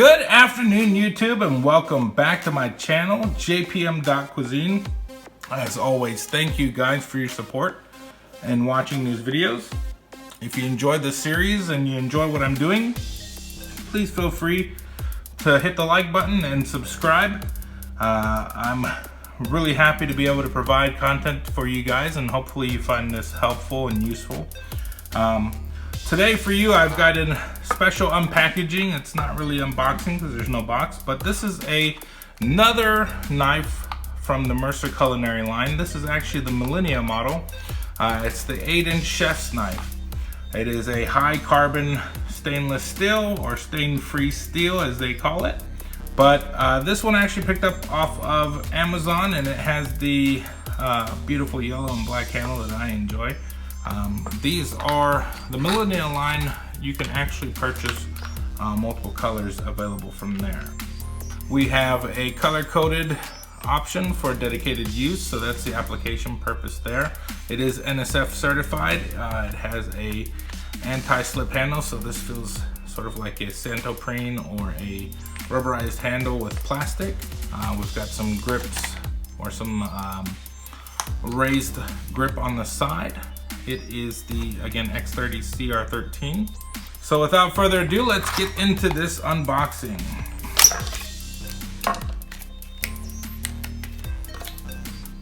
Good afternoon, YouTube, and welcome back to my channel, Jpm.cuisine. As always, thank you guys for your support and watching these videos. If you enjoyed this series and you enjoy what I'm doing, please feel free to hit the like button and subscribe. I'm really happy to be able to provide content for you guys, and hopefully you find this helpful and useful. Today for you, I've got a special unpackaging. It's not really unboxing because there's no box, but this is another knife from the Mercer Culinary line. This is actually the Millennia model. It's the 8-inch chef's knife. It is a high carbon stainless steel, or stain-free steel as they call it. But this one I actually picked up off of Amazon, and it has the beautiful yellow and black handle that I enjoy. These are the Millennia line. You can actually purchase multiple colors available from there. We have a color-coded option for dedicated use, so that's the application purpose there. It is NSF certified. It has a anti-slip handle, so this feels sort of like a Santoprene or a rubberized handle with plastic. We've got some grips, or some raised grip on the side. It is the, again, X30 CR13. So without further ado, let's get into this unboxing.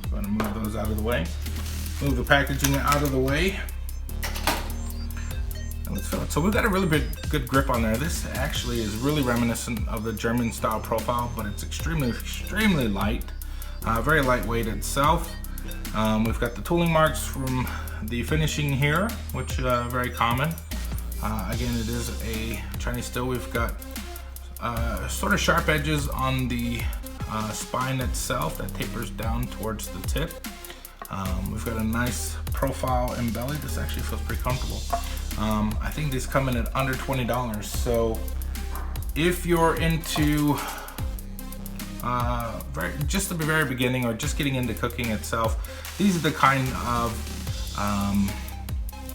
I'm gonna move those out of the way. Move the packaging out of the way. And let's fill it. So we've got a really good grip on there. This actually is really reminiscent of the German style profile, but it's extremely light. Very lightweight itself. We've got the tooling marks from the finishing here, which very common. Again, it is a Chinese steel. We've got sort of sharp edges on the spine itself that tapers down towards the tip. We've got a nice profile and belly. This actually feels pretty comfortable. I think these come in at under $20. So if you're into just the very beginning, or just getting into cooking itself, these are the kind of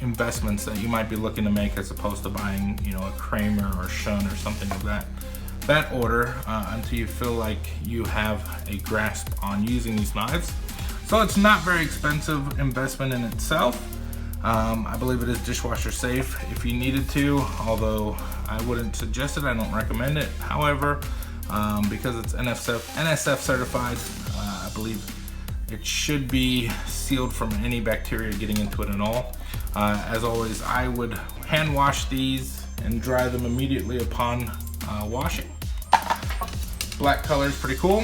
investments that you might be looking to make, as opposed to buying, you know, a Kramer or Schoen or something of that order, until you feel like you have a grasp on using these knives. So it's not very expensive investment in itself. I believe it is dishwasher safe if you needed to, although I wouldn't suggest it. I don't recommend it. However, because it's NSF certified, I believe it should be sealed from any bacteria getting into it at all. As always, I would hand wash these and dry them immediately upon washing. Black color is pretty cool.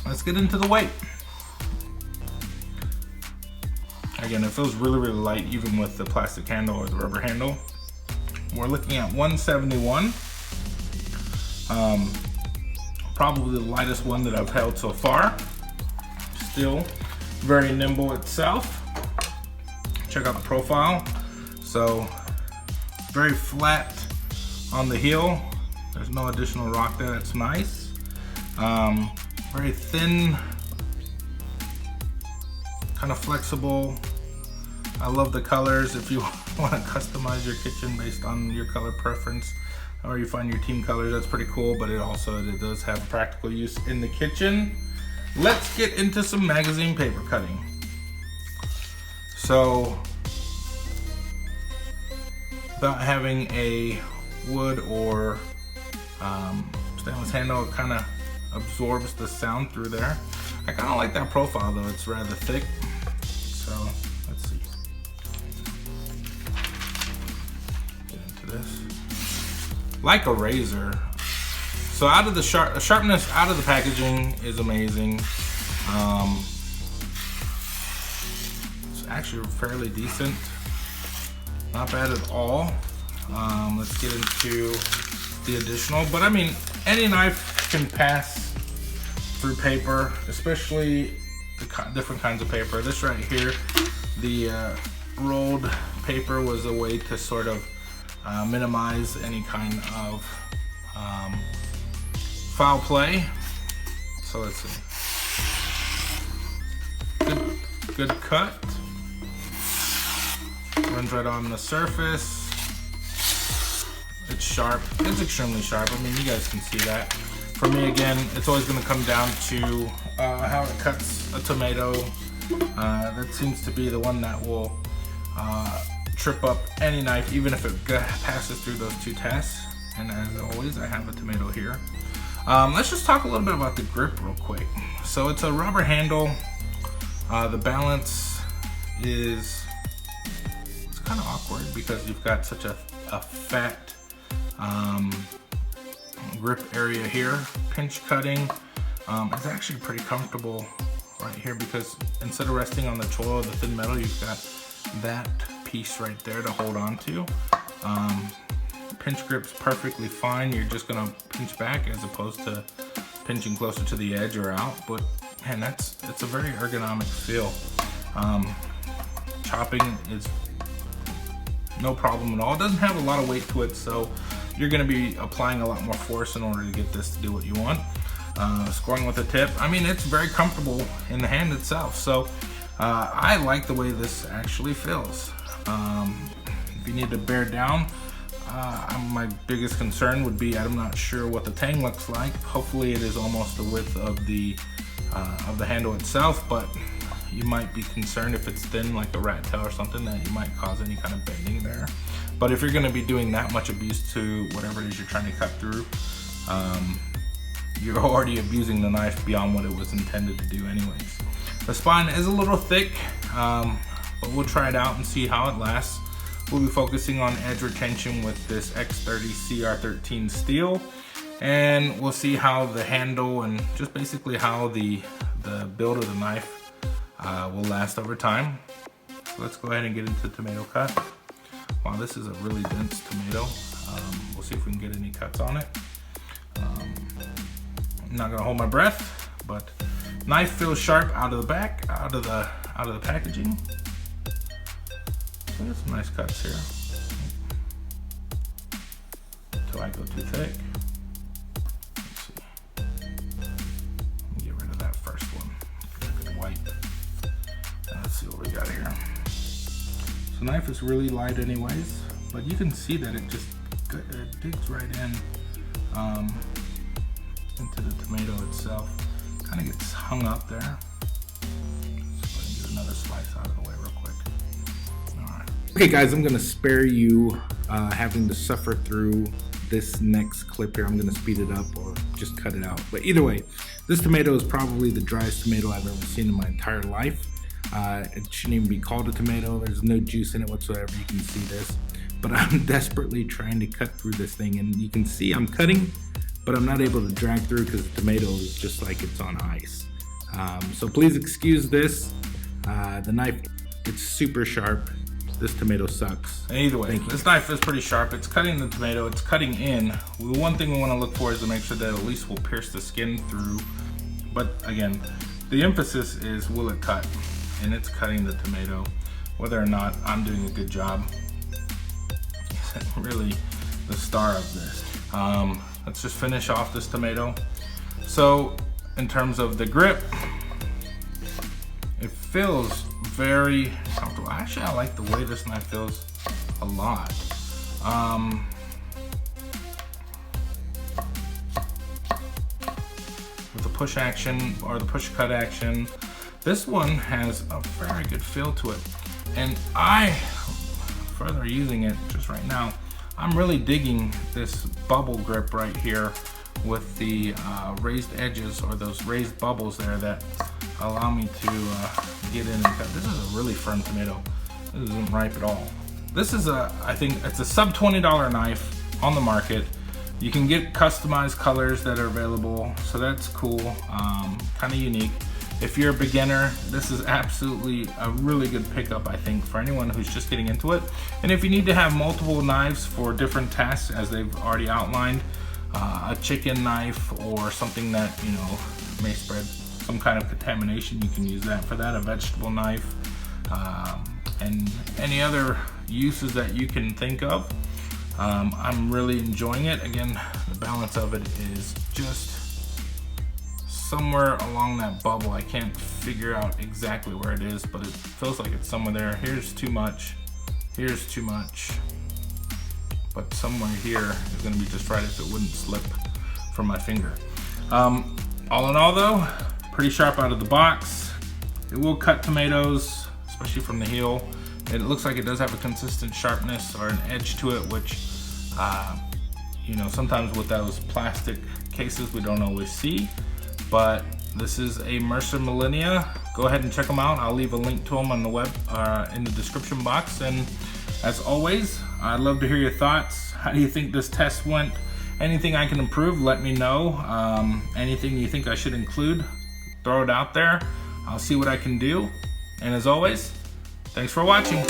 Let's get into the weight. Again, it feels really light, even with the plastic handle or the rubber handle. We're looking at 171. Probably the lightest one that I've held so far. Still very nimble itself. Check out the profile. So very flat on the heel. There's no additional rock there. That's nice. Very thin, kind of flexible. I love the colors. If you want to customize your kitchen based on your color preference, or you find your team colors, that's pretty cool. But it does have practical use in the kitchen. Let's get into some magazine paper cutting. So, without having a wood or stainless handle, it kind of absorbs the sound through there. I kind of like that profile though. It's rather thick. So let's see. Get into this. Like a razor. So out of the sharpness out of the packaging is amazing. It's actually fairly decent. Not bad at all. Let's get into the additional. But I mean, any knife can pass through paper, especially the different kinds of paper. This right here, the rolled paper, was a way to sort of minimize any kind of foul play. So let's see. Good cut. Runs right on the surface. It's sharp. It's extremely sharp. I mean, you guys can see that. For me, again, it's always going to come down to how it cuts a tomato. That seems to be the one that will trip up any knife, even if it passes through those two tests. And as always, I have a tomato here. Let's just talk a little bit about the grip real quick. So it's a rubber handle. The balance is, it's kind of awkward because you've got such a fat grip area here. Pinch cutting, it's actually pretty comfortable right here because instead of resting on the choil of the thin metal, you've got that piece right there to hold on to. Pinch grip's perfectly fine. You're just gonna pinch back as opposed to pinching closer to the edge or out. But man, it's a very ergonomic feel. Chopping is no problem at all. It doesn't have a lot of weight to it, so you're gonna be applying a lot more force in order to get this to do what you want. Scoring with a tip, I mean, it's very comfortable in the hand itself. So I like the way this actually feels. If you need to bear down, my biggest concern would be I'm not sure what the tang looks like. Hopefully it is almost the width of the handle itself, but you might be concerned if it's thin like a rat tail or something that you might cause any kind of bending there. But if you're going to be doing that much abuse to whatever it is you're trying to cut through, you're already abusing the knife beyond what it was intended to do anyways. The spine is a little thick, but we'll try it out and see how it lasts. We'll be focusing on edge retention with this X30 CR13 steel, and we'll see how the handle and just basically how the build of the knife will last over time. So let's go ahead and get into tomato cut. Wow, this is a really dense tomato. We'll see if we can get any cuts on it. I'm not gonna hold my breath, but knife feels sharp out of the back, out of the packaging. So there's some nice cuts here. Until I go too thick. Let's see. Let me get rid of that first one. Good wipe. Let's see what we got here. So the knife is really light anyways, but you can see that it digs right in into the tomato itself. Kind of gets hung up there. Let's get another slice out of the way real quick. All right. Okay guys, I'm gonna spare you having to suffer through this next clip here. I'm gonna speed it up or just cut it out. But either way, this tomato is probably the driest tomato I've ever seen in my entire life. It shouldn't even be called a tomato. There's no juice in it whatsoever. You can see this. But I'm desperately trying to cut through this thing, and you can see I'm cutting, but I'm not able to drag through because the tomato is just like it's on ice. So please excuse this. The knife, it's super sharp. This tomato sucks. Either way, this knife is pretty sharp. It's cutting the tomato, it's cutting in. One thing we want to look for is to make sure that at least we'll pierce the skin through. But again, the emphasis is will it cut? And it's cutting the tomato. Whether or not I'm doing a good job isn't really the star of this. Let's just finish off this tomato. So in terms of the grip, it feels very comfortable. Actually, I like the way this knife feels a lot. With the push action or the push cut action, this one has a very good feel to it. And further using it just right now, I'm really digging this bubble grip right here with the raised edges or those raised bubbles there that allow me to get in and cut. This is a really firm tomato. This isn't ripe at all. This is I think it's a sub $20 knife on the market. You can get customized colors that are available, so that's cool, kind of unique. If you're a beginner, this is absolutely a really good pickup, I think, for anyone who's just getting into it. And if you need to have multiple knives for different tasks, as they've already outlined, a chicken knife or something that, you know, may spread some kind of contamination, you can use that for that, a vegetable knife, and any other uses that you can think of. I'm really enjoying it. Again, the balance of it is just somewhere along that bubble. I can't figure out exactly where it is, but it feels like it's somewhere there. Here's too much. Here's too much. but somewhere here is gonna be just right if it wouldn't slip from my finger. All in all though, pretty sharp out of the box. It will cut tomatoes, especially from the heel. It looks like it does have a consistent sharpness or an edge to it, which, you know, sometimes with those plastic cases we don't always see. But this is a Mercer Millennia. Go ahead and check them out. I'll leave a link to them on the web, in the description box. And as always, I'd love to hear your thoughts. How do you think this test went? Anything I can improve, let me know. Anything you think I should include, throw it out there. I'll see what I can do. And as always, thanks for watching.